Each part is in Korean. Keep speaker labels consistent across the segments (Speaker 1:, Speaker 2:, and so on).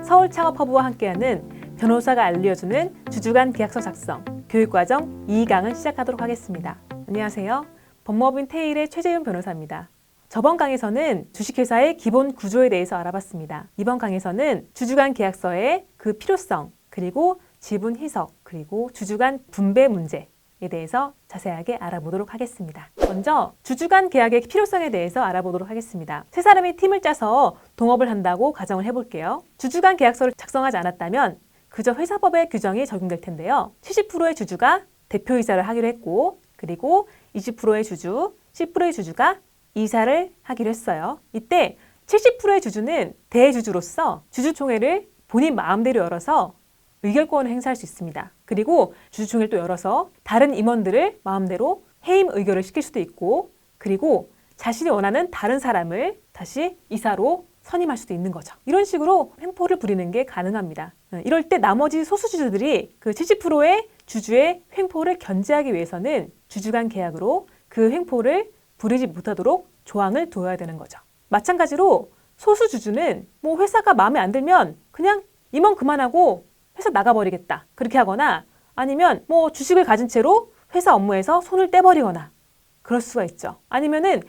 Speaker 1: 서울창업허브와 함께하는 변호사가 알려주는 주주간 계약서 작성 교육과정 2강을 시작하도록 하겠습니다. 안녕하세요. 법무법인 테일의 최재윤 변호사입니다. 저번 강에서는 주식회사의 기본 구조에 대해서 알아봤습니다. 이번 강에서는 주주간 계약서의 그 필요성, 그리고 지분 희석, 그리고 주주간 분배 문제에 대해서 자세하게 알아보도록 하겠습니다. 먼저 주주간 계약의 필요성에 대해서 알아보도록 하겠습니다. 세 사람이 팀을 짜서 동업을 한다고 가정을 해볼게요. 주주간 계약서를 작성하지 않았다면 그저 회사법의 규정이 적용될 텐데요. 70%의 주주가 대표이사를 하기로 했고, 그리고 20%의 주주, 10%의 주주가 이사를 하기로 했어요. 이때 70%의 주주는 대주주로서 주주총회를 본인 마음대로 열어서 의결권을 행사할 수 있습니다. 그리고 주주총회를 또 열어서 다른 임원들을 마음대로 해임 의결을 시킬 수도 있고, 그리고 자신이 원하는 다른 사람을 다시 이사로 선임할 수도 있는 거죠. 이런 식으로 횡포를 부리는 게 가능합니다. 이럴 때 나머지 소수주주들이 그 70%의 주주의 횡포를 견제하기 위해서는 주주간 계약으로 그 횡포를 부리지 못하도록 조항을 둬야 되는 거죠. 마찬가지로 소수주주는 뭐 회사가 마음에 안 들면 그냥 임원 그만하고 회사 나가버리겠다, 그렇게 하거나 아니면 뭐 주식을 가진 채로 회사 업무에서 손을 떼버리거나 그럴 수가 있죠. 아니면은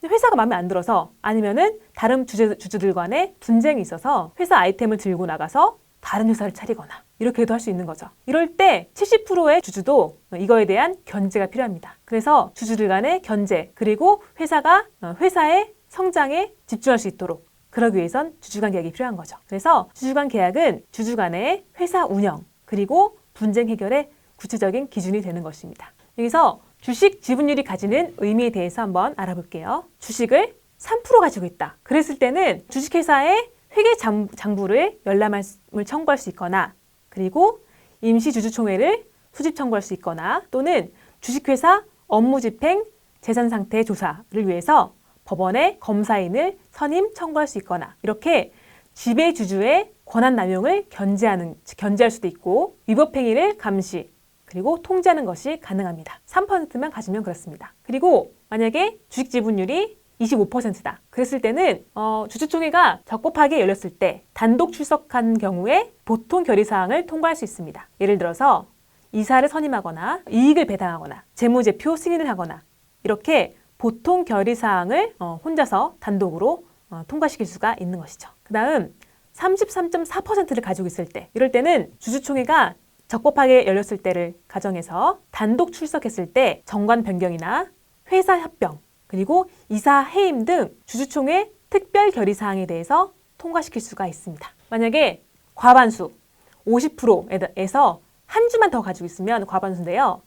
Speaker 1: 회사가 마음에 안 들어서, 아니면은 다른 주주들 간에 분쟁이 있어서 회사 아이템을 들고 나가서 다른 회사를 차리거나 이렇게도 할 수 있는 거죠. 이럴 때 70%의 주주도 이거에 대한 견제가 필요합니다. 그래서 주주들 간의 견제, 그리고 회사가 회사의 성장에 집중할 수 있도록 그러기 위해선 주주간 계약이 필요한 거죠. 그래서 주주간 계약은 주주 간의 회사 운영, 그리고 분쟁 해결의 구체적인 기준이 되는 것입니다. 여기서 주식 지분율이 가지는 의미에 대해서 한번 알아볼게요. 주식을 3% 가지고 있다. 그랬을 때는 주식회사에 회계 장부를 열람을 청구할 수 있거나, 그리고 임시주주총회를 수집 청구할 수 있거나, 또는 주식회사 업무집행 재산상태 조사를 위해서 법원에 검사인을 선임 청구할 수 있거나, 이렇게 지배주주의 권한 남용을 견제할 수도 있고, 위법행위를 감시, 그리고 통제하는 것이 가능합니다. 3%만 가지면 그렇습니다. 그리고 만약에 주식 지분율이 25%다. 그랬을 때는 주주총회가 적법하게 열렸을 때 단독 출석한 경우에 보통 결의사항을 통과할 수 있습니다. 예를 들어서 이사를 선임하거나 이익을 배당하거나 재무제표 승인을 하거나, 이렇게 보통 결의사항을 혼자서 단독으로 통과시킬 수가 있는 것이죠. 그 다음 33.4%를 가지고 있을 때, 이럴 때는 주주총회가 적법하게 열렸을 때를 가정해서 단독 출석했을 때 정관 변경이나 회사 협병, 그리고 이사 해임 등 주주총회 특별 결의사항에 대해서 통과시킬 수가 있습니다. 만약에 과반수 50%에서 한 주만 더 가지고 있으면 과반수인데요.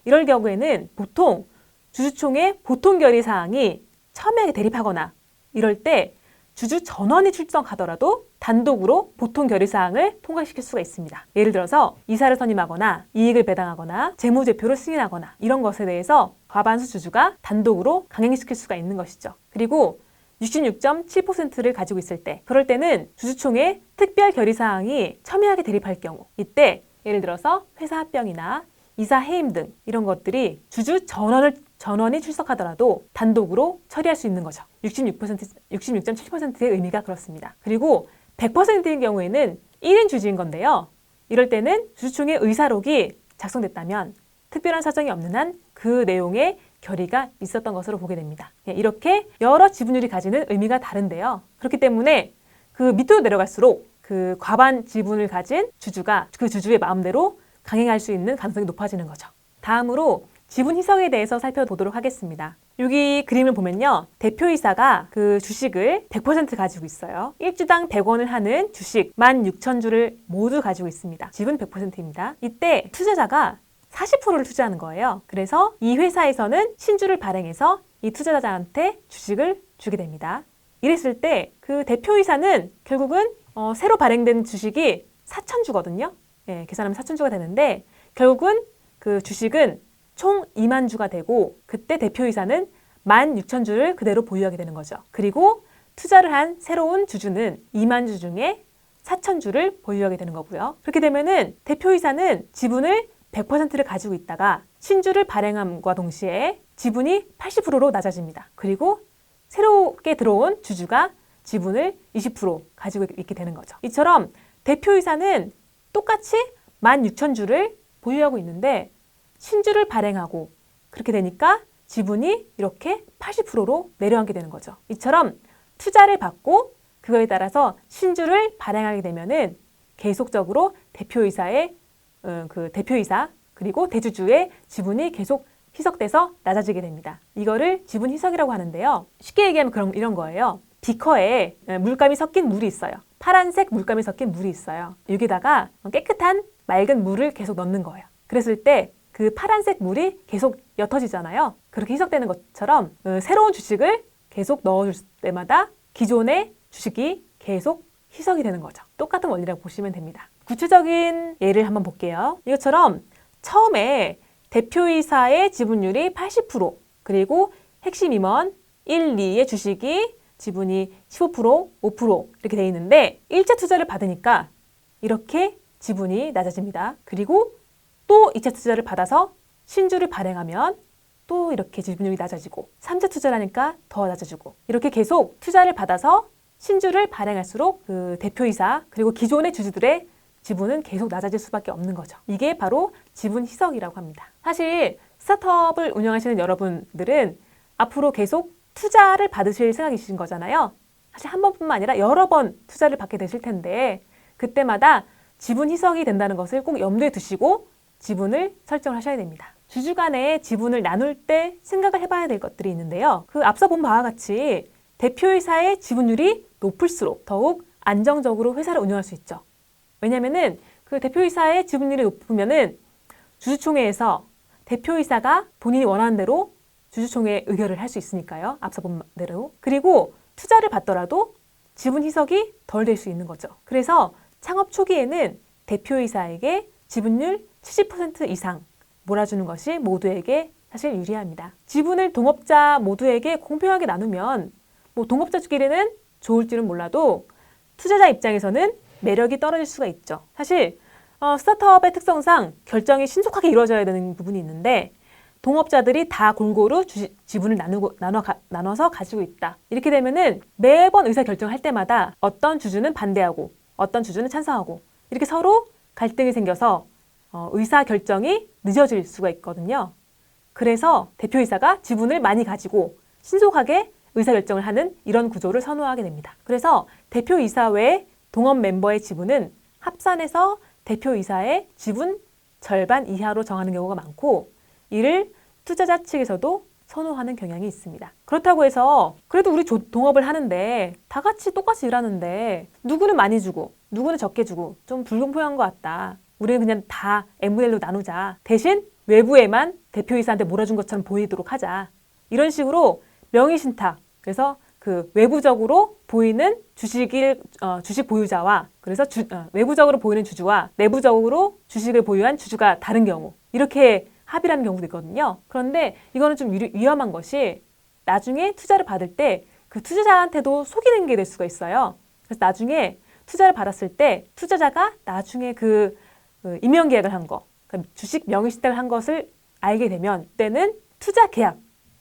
Speaker 1: 이럴 경우에는 보통 주주총회 보통 결의사항이 첨예하게 대립하거나 이럴 때 주주 전원이 출석하더라도 단독으로 보통 결의사항을 통과시킬 수가 있습니다. 예를 들어서 이사를 선임하거나 이익을 배당하거나 재무제표를 승인하거나 이런 것에 대해서 과반수 주주가 단독으로 강행시킬 수가 있는 것이죠. 그리고 66.7%를 가지고 있을 때, 그럴 때는 주주총회 특별 결의사항이 첨예하게 대립할 경우, 이때 예를 들어서 회사 합병이나 이사 해임 등 이런 것들이 주주 전원이 출석하더라도 단독으로 처리할 수 있는 거죠. 66.7%의 의미가 그렇습니다. 그리고 100%인 경우에는 1인 주주인 건데요. 이럴 때는 주주총회 의사록이 작성됐다면 특별한 사정이 없는 한 그 내용의 결의가 있었던 것으로 보게 됩니다. 이렇게 여러 지분율이 가지는 의미가 다른데요. 그렇기 때문에 그 밑으로 내려갈수록 그 과반 지분을 가진 주주가 그 주주의 마음대로 강행할 수 있는 가능성이 높아지는 거죠. 다음으로 지분 희석에 대해서 살펴보도록 하겠습니다. 여기 그림을 보면요. 대표이사가 그 주식을 100% 가지고 있어요. 1주당 100원을 하는 주식 16,000주를 모두 가지고 있습니다. 지분 100%입니다. 이때 투자자가 40%를 투자하는 거예요. 그래서 이 회사에서는 신주를 발행해서 이 투자자한테 주식을 주게 됩니다. 이랬을 때 그 대표이사는 결국은 새로 발행된 주식이 4,000주거든요. 계산하면 4,000주가 되는데 결국은 그 주식은 총 2만 주가 되고, 그때 대표이사는 16,000주를 그대로 보유하게 되는 거죠. 그리고 투자를 한 새로운 주주는 2만 주 중에 4,000주를 보유하게 되는 거고요. 그렇게 되면은 대표이사는 지분을 100%를 가지고 있다가 신주를 발행함과 동시에 지분이 80%로 낮아집니다. 그리고 새롭게 들어온 주주가 지분을 20% 가지고 있게 되는 거죠. 이처럼 대표이사는 똑같이 16,000주를 보유하고 있는데 신주를 발행하고 그렇게 되니까 지분이 이렇게 80%로 내려앉게 되는 거죠. 이처럼 투자를 받고 그거에 따라서 신주를 발행하게 되면은 계속적으로 대표이사의 그 대표이사 그리고 대주주의 지분이 계속 희석돼서 낮아지게 됩니다. 이거를 지분 희석이라고 하는데요. 쉽게 얘기하면 그럼 이런 거예요. 비커에 물감이 섞인 물이 있어요. 파란색 물감이 섞인 물이 있어요. 여기다가 깨끗한 맑은 물을 계속 넣는 거예요. 그랬을 때 그 파란색 물이 계속 옅어지잖아요. 그렇게 희석되는 것처럼 새로운 주식을 계속 넣어줄 때마다 기존의 주식이 계속 희석이 되는 거죠. 똑같은 원리라고 보시면 됩니다. 구체적인 예를 한번 볼게요. 이것처럼 처음에 대표이사의 지분율이 80% 그리고 핵심 임원 1, 2의 주식이 지분이 15%, 5% 이렇게 돼 있는데 1차 투자를 받으니까 이렇게 지분이 낮아집니다. 그리고 또 2차 투자를 받아서 신주를 발행하면 또 이렇게 지분율이 낮아지고 3차 투자를 하니까 더 낮아지고 이렇게 계속 투자를 받아서 신주를 발행할수록 그 대표이사 그리고 기존의 주주들의 지분은 계속 낮아질 수밖에 없는 거죠. 이게 바로 지분 희석이라고 합니다. 사실 스타트업을 운영하시는 여러분들은 앞으로 계속 투자를 받으실 생각이신 거잖아요. 사실 한 번뿐만 아니라 여러 번 투자를 받게 되실 텐데 그때마다 지분 희석이 된다는 것을 꼭 염두에 두시고 지분을 설정을 하셔야 됩니다. 주주 간의 지분을 나눌 때 생각을 해봐야 될 것들이 있는데요. 그 앞서 본 바와 같이 대표이사의 지분율이 높을수록 더욱 안정적으로 회사를 운영할 수 있죠. 왜냐면은 그 대표이사의 지분율이 높으면은 주주총회에서 대표이사가 본인이 원하는 대로 주주총회 의결을 할 수 있으니까요. 앞서 본 대로. 그리고 투자를 받더라도 지분 희석이 덜 될 수 있는 거죠. 그래서 창업 초기에는 대표이사에게 지분율 70% 이상 몰아주는 것이 모두에게 사실 유리합니다. 지분을 동업자 모두에게 공평하게 나누면 뭐 동업자끼리는 좋을지는 몰라도 투자자 입장에서는 매력이 떨어질 수가 있죠. 사실 스타트업의 특성상 결정이 신속하게 이루어져야 되는 부분이 있는데 동업자들이 다 골고루 지분을 나눠서 가지고 있다. 이렇게 되면은 매번 의사결정할 때마다 어떤 주주는 반대하고 어떤 주주는 찬성하고 이렇게 서로 갈등이 생겨서 의사결정이 늦어질 수가 있거든요. 그래서 대표이사가 지분을 많이 가지고 신속하게 의사결정을 하는 이런 구조를 선호하게 됩니다. 그래서 대표이사 외 동업 멤버의 지분은 합산해서 대표이사의 지분 절반 이하로 정하는 경우가 많고 이를 투자자 측에서도 선호하는 경향이 있습니다. 그렇다고 해서 그래도 우리 동업을 하는데 다 같이 똑같이 일하는데 누구는 많이 주고 누구는 적게 주고 좀 불공평한 것 같다. 우리는 그냥 다 n분의 1로 나누자. 대신 외부에만 대표이사한테 몰아준 것처럼 보이도록 하자. 이런 식으로 명의신탁. 그래서 그 외부적으로 보이는 주식 보유자와 그래서 외부적으로 보이는 주주와 내부적으로 주식을 보유한 주주가 다른 경우 이렇게 합의를 하는 경우도 있거든요. 그런데 이거는 좀 위험한 것이 나중에 투자를 받을 때 그 투자자한테도 속이는 게 될 수가 있어요. 그래서 나중에 투자를 받았을 때 투자자가 나중에 그 임명계약을 한 거, 그러니까 주식 명의신탁을 한 것을 알게 되면 그때는 투자 계약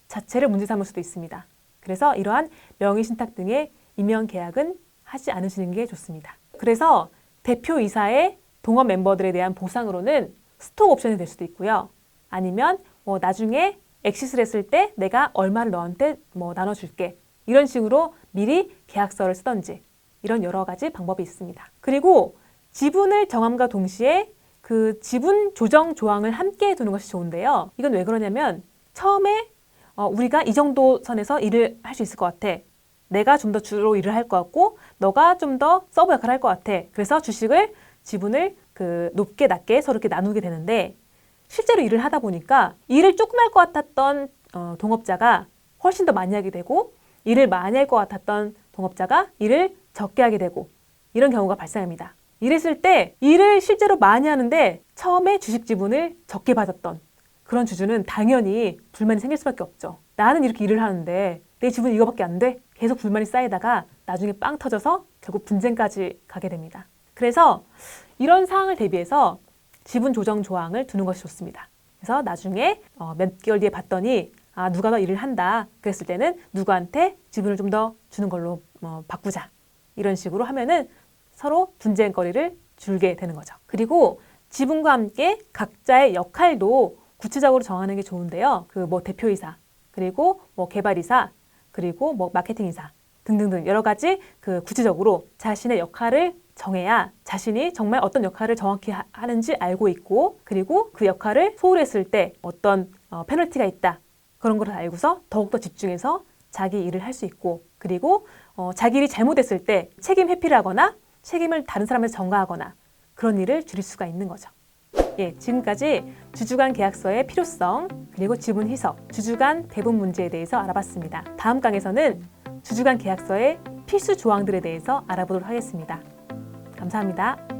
Speaker 1: 자체를 문제 삼을 수도 있습니다. 그래서 이러한 명의신탁 등의 임명계약은 하지 않으시는 게 좋습니다. 그래서 대표이사의 동업 멤버들에 대한 보상으로는 스톡 옵션이 될 수도 있고요. 아니면 나중에 엑시스를 했을 때 내가 얼마를 너한테 나눠줄게. 이런 식으로 미리 계약서를 쓰던지 이런 여러 가지 방법이 있습니다. 그리고 지분을 정함과 동시에 그 지분 조정 조항을 함께 두는 것이 좋은데요. 이건 왜 그러냐면 처음에 우리가 이 정도 선에서 일을 할 수 있을 것 같아. 내가 좀 더 주로 일을 할 것 같고 너가 좀 더 서브 역할을 할 것 같아. 그래서 지분을 높게 낮게 서로 이렇게 나누게 되는데 실제로 일을 하다 보니까 일을 조금 할 것 같았던 동업자가 훨씬 더 많이 하게 되고 일을 많이 할 것 같았던 동업자가 일을 적게 하게 되고 이런 경우가 발생합니다. 이랬을 때 일을 실제로 많이 하는데 처음에 주식 지분을 적게 받았던 그런 주주는 당연히 불만이 생길 수밖에 없죠. 나는 이렇게 일을 하는데 내 지분 이거밖에 안 돼? 계속 불만이 쌓이다가 나중에 빵 터져서 결국 분쟁까지 가게 됩니다. 그래서 이런 상황을 대비해서 지분 조정 조항을 두는 것이 좋습니다. 그래서 나중에 몇 개월 뒤에 봤더니 누가 더 일을 한다 그랬을 때는 누구한테 지분을 좀 더 주는 걸로 바꾸자. 이런 식으로 하면은 서로 분쟁거리를 줄게 되는 거죠. 그리고 지분과 함께 각자의 역할도 구체적으로 정하는 게 좋은데요. 그 대표이사, 그리고 개발이사, 그리고 마케팅이사 등등등 여러 가지 그 구체적으로 자신의 역할을 정해야 자신이 정말 어떤 역할을 정확히 하는지 알고 있고, 그리고 그 역할을 소홀히 했을 때 어떤 페널티가 있다. 그런 걸 알고서 더욱더 집중해서 자기 일을 할 수 있고, 그리고 자기 일이 잘못했을 때 책임 회피를 하거나 책임을 다른 사람에게 전가하거나 그런 일을 줄일 수가 있는 거죠. 예, 지금까지 주주간 계약서의 필요성, 그리고 지분 희석, 주주간 배분 문제에 대해서 알아봤습니다. 다음 강에서는 주주간 계약서의 필수 조항들에 대해서 알아보도록 하겠습니다. 감사합니다.